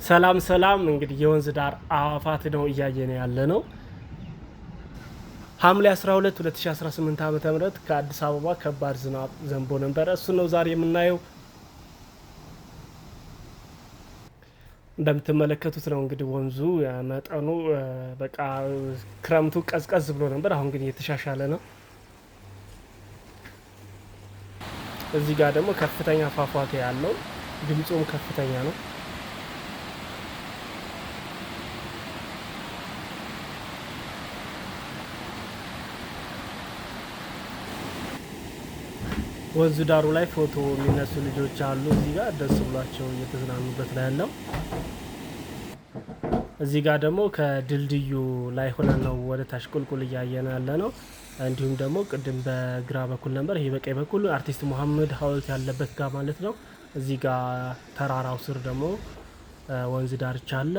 ሰላም ሰላም። እንግዲህ የወንዝ ዳር አዕዋፋት ነው እያየን ያለ ነው። ሐምሌ 12 2018 ዓ.ም ከአዲስ አበባ ከባድ ዝናብ ዘንቦ ነበረ። እሱ ነው ዛሬ የምናየው። እንደምትመለከቱት ነው እንግዲህ ወንዙ መጠኑ በቃ ክረምቱ ቀዝቀዝ ብሎ ነበር። አሁን ግን እየተሻሻለ ነው። እዚህ ጋር ደግሞ ከፍተኛ ፏፏቴ ያለው ድምፁም ከፍተኛ ነው። ወንዙ ዳሩ ላይ ፎቶ የሚነሱ ልጆች አሉ። እዚህ ጋር ደስ ብሏቸው እየተዝናኑበት ላይ ያለው። እዚህ ጋር ደግሞ ከድልድዩ ላይ ሆነን ነው ወደ ታች ቁልቁል እያየን ያለ ነው። እንዲሁም ደግሞ ቅድም በግራ በኩል ነበር፣ ይሄ በቀኝ በኩል አርቲስት ሙሐመድ ሐውልት ያለበት ጋር ማለት ነው። እዚህ ጋር ተራራው ስር ደግሞ ወንዝ ዳርቻ አለ።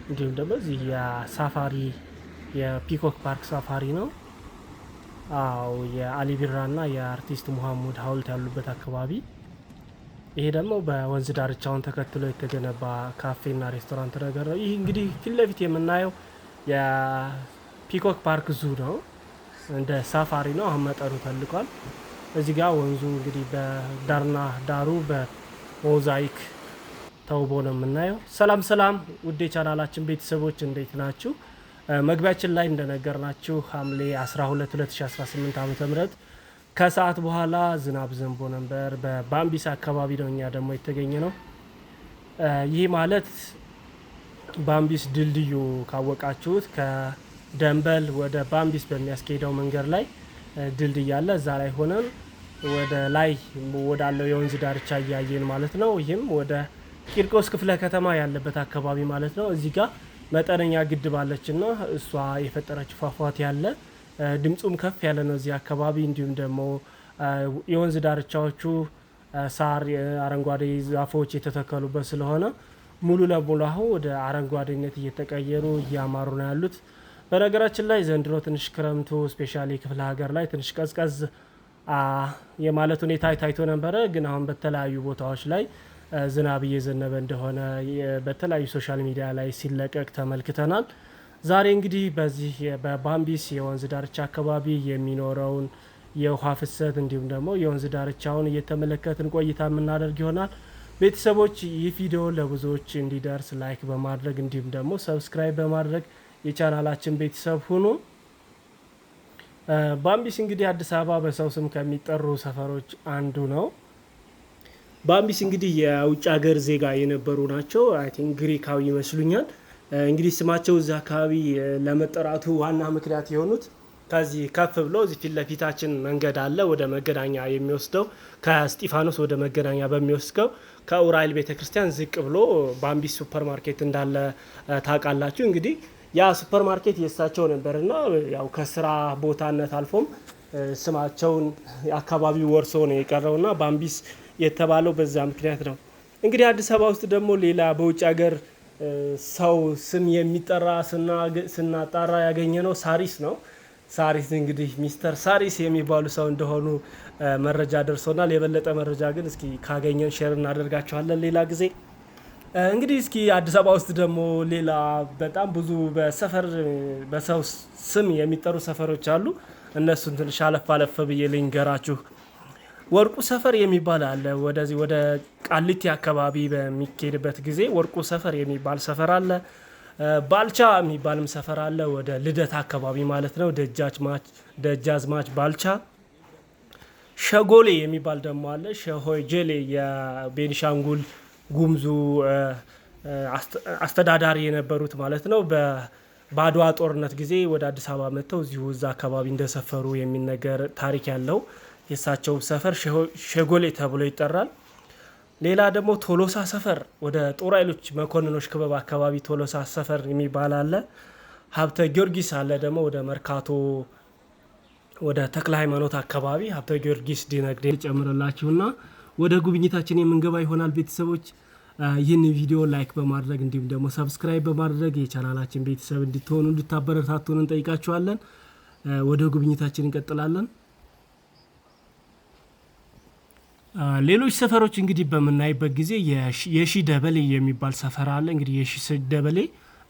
እንዲሁም ደግሞ እዚህ የሳፋሪ የፒኮክ ፓርክ ሳፋሪ ነው። አው የአሊ ቢራና የአርቲስት ሙሐመድ ሐውልት ያሉበት አካባቢ። ይሄ ደግሞ በወንዝ ዳርቻውን ተከትሎ የተገነባ ካፌና ሬስቶራንት ነገር ነው። ይህ እንግዲህ ፊት ለፊት የምናየው የፒኮክ ፓርክ ዙ ነው። እንደ ሳፋሪ ነው። አሁን መጠኑ ተልቋል። እዚህ ጋር ወንዙ እንግዲህ በዳርና ዳሩ በሞዛይክ ተውቦ ነው የምናየው። ሰላም ሰላም ውዴ ቻናላችን ቤተሰቦች እንዴት ናችሁ? መግቢያችን ላይ እንደነገርናችሁ ሐምሌ 12 2018 ዓ.ም ከሰዓት በኋላ ዝናብ ዘንቦ ነበር። በባምቢስ አካባቢ ነው እኛ ደግሞ የተገኘ ነው። ይህ ማለት ባምቢስ ድልድዩ ካወቃችሁት ከደንበል ወደ ባምቢስ በሚያስኬደው መንገድ ላይ ድልድይ አለ። እዛ ላይ ሆነን ወደ ላይ ወዳለው የወንዝ ዳርቻ እያየን ማለት ነው። ይህም ወደ ቂርቆስ ክፍለ ከተማ ያለበት አካባቢ ማለት ነው። እዚህ ጋር መጠነኛ ግድብ አለችና እሷ የፈጠረችው ፏፏቴ ያለ ድምፁም ከፍ ያለ ነው እዚህ አካባቢ። እንዲሁም ደግሞ የወንዝ ዳርቻዎቹ ሳር፣ አረንጓዴ ዛፎች የተተከሉበት ስለሆነ ሙሉ ለሙሉ አሁን ወደ አረንጓዴነት እየተቀየሩ እያማሩ ነው ያሉት። በነገራችን ላይ ዘንድሮ ትንሽ ክረምቱ ስፔሻሊ ክፍለ ሀገር ላይ ትንሽ ቀዝቀዝ የማለት ሁኔታ ታይቶ ነበረ። ግን አሁን በተለያዩ ቦታዎች ላይ ዝናብ እየዘነበ እንደሆነ በተለያዩ ሶሻል ሚዲያ ላይ ሲለቀቅ ተመልክተናል። ዛሬ እንግዲህ በዚህ በባምቢስ የወንዝ ዳርቻ አካባቢ የሚኖረውን የውሃ ፍሰት እንዲሁም ደግሞ የወንዝ ዳርቻውን እየተመለከትን ቆይታ የምናደርግ ይሆናል። ቤተሰቦች ይህ ቪዲዮ ለብዙዎች እንዲደርስ ላይክ በማድረግ እንዲሁም ደግሞ ሰብስክራይብ በማድረግ የቻናላችን ቤተሰብ ሁኑ። ባምቢስ እንግዲህ አዲስ አበባ በሰው ስም ከሚጠሩ ሰፈሮች አንዱ ነው። ባምቢስ እንግዲህ የውጭ ሀገር ዜጋ የነበሩ ናቸው። አይ ቲንክ ግሪካዊ ይመስሉኛል። እንግዲህ ስማቸው እዚህ አካባቢ ለመጠራቱ ዋና ምክንያት የሆኑት ከዚህ ከፍ ብሎ እዚህ ፊት ለፊታችን መንገድ አለ ወደ መገናኛ የሚወስደው፣ ከስጢፋኖስ ወደ መገናኛ በሚወስደው ከኡራኤል ቤተክርስቲያን ዝቅ ብሎ ባምቢስ ሱፐር ማርኬት እንዳለ ታውቃላችሁ። እንግዲህ ያ ሱፐር ማርኬት የእሳቸው ነበርና ያው ከስራ ቦታነት አልፎም ስማቸውን አካባቢው ወርሶ ነው የቀረውና ባምቢስ የተባለው በዛ ምክንያት ነው። እንግዲህ አዲስ አበባ ውስጥ ደግሞ ሌላ በውጭ ሀገር ሰው ስም የሚጠራ ስናጣራ ያገኘ ነው ሳሪስ ነው። ሳሪስ እንግዲህ ሚስተር ሳሪስ የሚባሉ ሰው እንደሆኑ መረጃ ደርሶናል። የበለጠ መረጃ ግን እስኪ ካገኘን ሼር እናደርጋችኋለን ሌላ ጊዜ። እንግዲህ እስኪ አዲስ አበባ ውስጥ ደግሞ ሌላ በጣም ብዙ በሰፈር በሰው ስም የሚጠሩ ሰፈሮች አሉ። እነሱን ትንሽ አለፍ አለፍ ብዬ ልንገራችሁ። ወርቁ ሰፈር የሚባል አለ። ወደዚህ ወደ ቃሊቲ አካባቢ በሚኬድበት ጊዜ ወርቁ ሰፈር የሚባል ሰፈር አለ። ባልቻ የሚባልም ሰፈር አለ፣ ወደ ልደት አካባቢ ማለት ነው። ደጃዝማች ባልቻ። ሸጎሌ የሚባል ደግሞ አለ። ሸሆይጀሌ የቤኒሻንጉል ጉምዙ አስተዳዳሪ የነበሩት ማለት ነው። በአድዋ ጦርነት ጊዜ ወደ አዲስ አበባ መጥተው እዚሁ እዛ አካባቢ እንደሰፈሩ የሚነገር ታሪክ ያለው የእሳቸው ሰፈር ሸጎሌ ተብሎ ይጠራል። ሌላ ደግሞ ቶሎሳ ሰፈር ወደ ጦር ኃይሎች መኮንኖች ክበብ አካባቢ ቶሎሳ ሰፈር የሚባል አለ። ሀብተ ጊዮርጊስ አለ ደግሞ ወደ መርካቶ ወደ ተክለ ሃይማኖት አካባቢ ሀብተ ጊዮርጊስ ዲነግዴ ጨምረላችሁና ወደ ጉብኝታችን የምንገባ ይሆናል። ቤተሰቦች ይህን ቪዲዮ ላይክ በማድረግ እንዲሁም ደግሞ ሰብስክራይብ በማድረግ የቻናላችን ቤተሰብ እንድትሆኑ እንድታበረታቱን እንጠይቃችኋለን። ወደ ጉብኝታችን እንቀጥላለን። ሌሎች ሰፈሮች እንግዲህ በምናይበት ጊዜ የሺ ደበሌ የሚባል ሰፈር አለ። እንግዲህ የሺ ደበሌ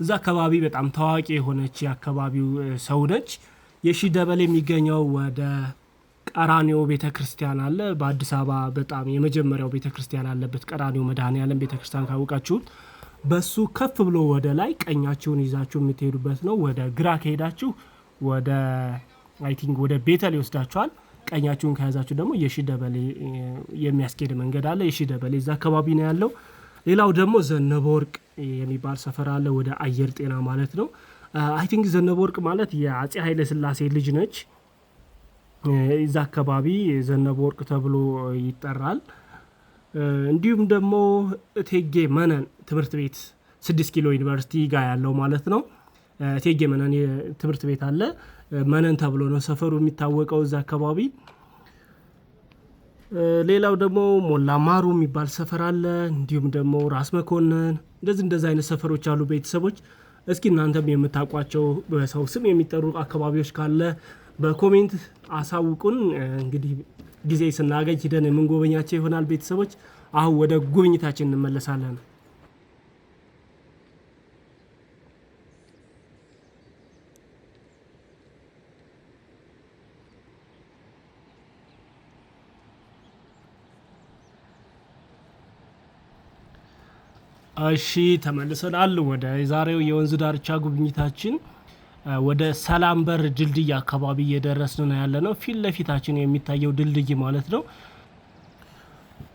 እዛ አካባቢ በጣም ታዋቂ የሆነች የአካባቢው ሰው ነች። የሺ ደበሌ የሚገኘው ወደ ቀራኒዮ ቤተ ክርስቲያን አለ። በአዲስ አበባ በጣም የመጀመሪያው ቤተ ክርስቲያን አለበት ቀራኒዮ መድኃኔዓለም ቤተ ክርስቲያን ካወቃችሁት በሱ ከፍ ብሎ ወደ ላይ ቀኛችሁን ይዛችሁ የምትሄዱበት ነው። ወደ ግራ ከሄዳችሁ ወደ አይ ቲንክ ወደ ቤተል ይወስዳችኋል። ቀኛችሁን ከያዛችሁ ደግሞ የሺ ደበሌ የሚያስኬድ መንገድ አለ። የሺ ደበሌ እዛ አካባቢ ነው ያለው። ሌላው ደግሞ ዘነበ ወርቅ የሚባል ሰፈር አለ፣ ወደ አየር ጤና ማለት ነው። አይ ቲንክ ዘነበ ወርቅ ማለት የአጼ ኃይለ ሥላሴ ልጅ ነች። እዛ አካባቢ ዘነበ ወርቅ ተብሎ ይጠራል። እንዲሁም ደግሞ እቴጌ መነን ትምህርት ቤት 6 ኪሎ ዩኒቨርሲቲ ጋር ያለው ማለት ነው። እቴጌ መነን ትምህርት ቤት አለ። መነን ተብሎ ነው ሰፈሩ የሚታወቀው እዛ አካባቢ። ሌላው ደግሞ ሞላ ማሩ የሚባል ሰፈር አለ። እንዲሁም ደግሞ ራስ መኮንን እንደዚህ አይነት ሰፈሮች አሉ። ቤተሰቦች እስኪ እናንተም የምታውቋቸው በሰው ስም የሚጠሩ አካባቢዎች ካለ በኮሜንት አሳውቁን። እንግዲህ ጊዜ ስናገኝ ሂደን የምንጎበኛቸው ይሆናል። ቤተሰቦች አሁን ወደ ጉብኝታችን እንመለሳለን። እሺ ተመልሰናል ወደ ዛሬው የወንዝ ዳርቻ ጉብኝታችን። ወደ ሰላም በር ድልድይ አካባቢ እየደረስን ነው ያለነው። ፊት ለፊታችን የሚታየው ድልድይ ማለት ነው።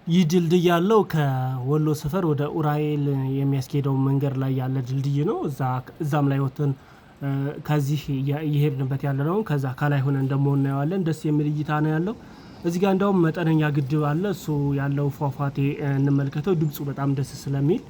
ይህ ድልድይ ያለው ከወሎ ሰፈር ወደ ኡራኤል የሚያስኬደው መንገድ ላይ ያለ ድልድይ ነው። እዛም ላይ ወጥተን ከዚህ እየሄድንበት ያለ ነው። ከዛ ከላይ ሆነን ደግሞ እናየዋለን። ደስ የሚል እይታ ነው ያለው። እዚህ ጋር እንደውም መጠነኛ ግድብ አለ። እሱ ያለው ፏፏቴ እንመልከተው፣ ድምፁ በጣም ደስ ስለሚል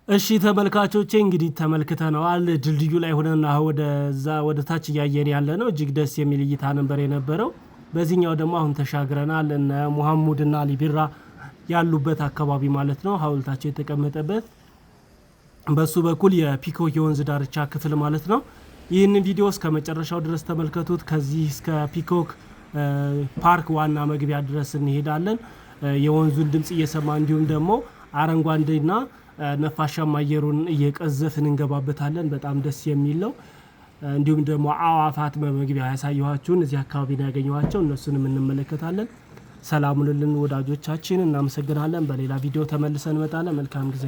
እሺ ተመልካቾቼ እንግዲህ ተመልክተነዋል። ድልድዩ ላይ ሆነን ወደ ታች እያየን ያለ ነው። እጅግ ደስ የሚል እይታ ነበር የነበረው። በዚህኛው ደግሞ አሁን ተሻግረናል። እነ ሙሐሙድና ሊቢራ ያሉበት አካባቢ ማለት ነው፣ ሀውልታቸው የተቀመጠበት በሱ በኩል የፒኮክ የወንዝ ዳርቻ ክፍል ማለት ነው። ይህንን ቪዲዮ እስከ መጨረሻው ድረስ ተመልከቱት። ከዚህ እስከ ፒኮክ ፓርክ ዋና መግቢያ ድረስ እንሄዳለን። የወንዙን ድምጽ እየሰማ እንዲሁም ደግሞ አረንጓዴና ነፋሻማ አየሩን እየቀዘፍን እንገባበታለን። በጣም ደስ የሚል ነው። እንዲሁም ደግሞ አዋፋት በመግቢያ ያሳየኋችሁን እዚህ አካባቢ ነው ያገኘኋቸው፣ እነሱንም እንመለከታለን። ሰላሙንልን ወዳጆቻችን፣ እናመሰግናለን። በሌላ ቪዲዮ ተመልሰን እንመጣለን። መልካም ጊዜ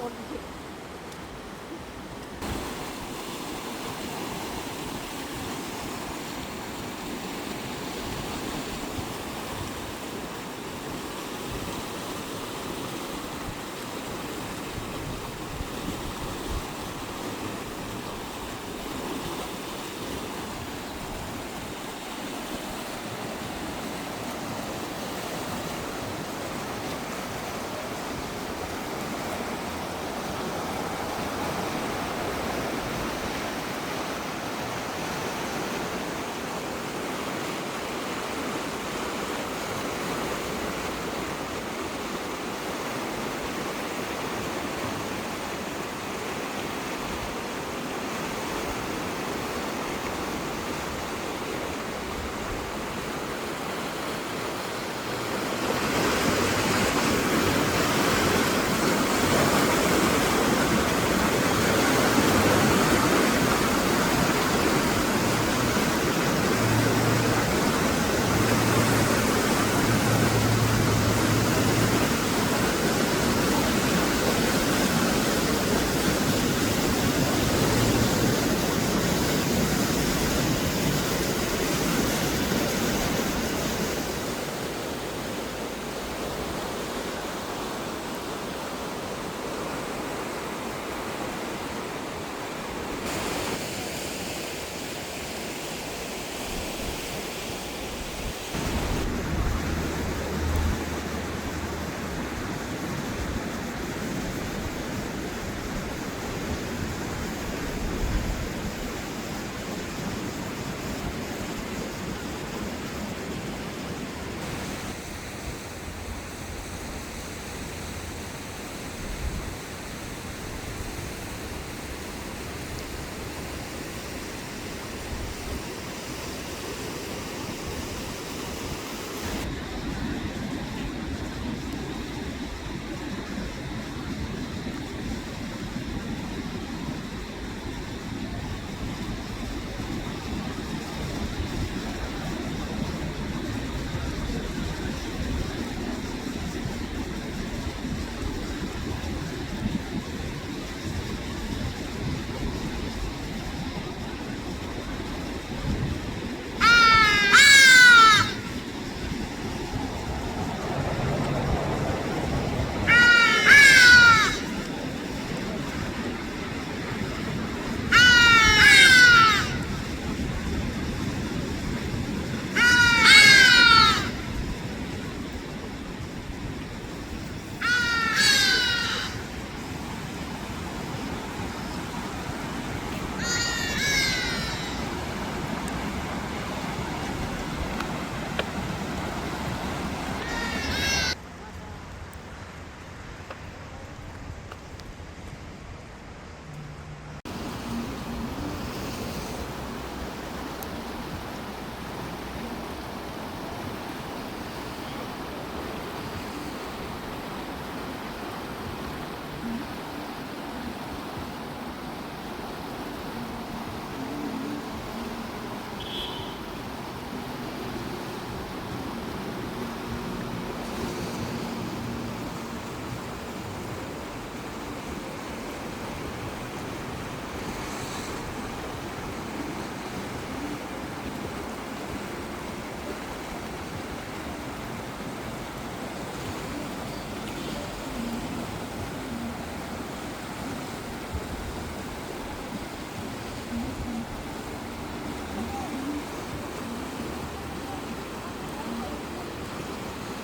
ቆልዬ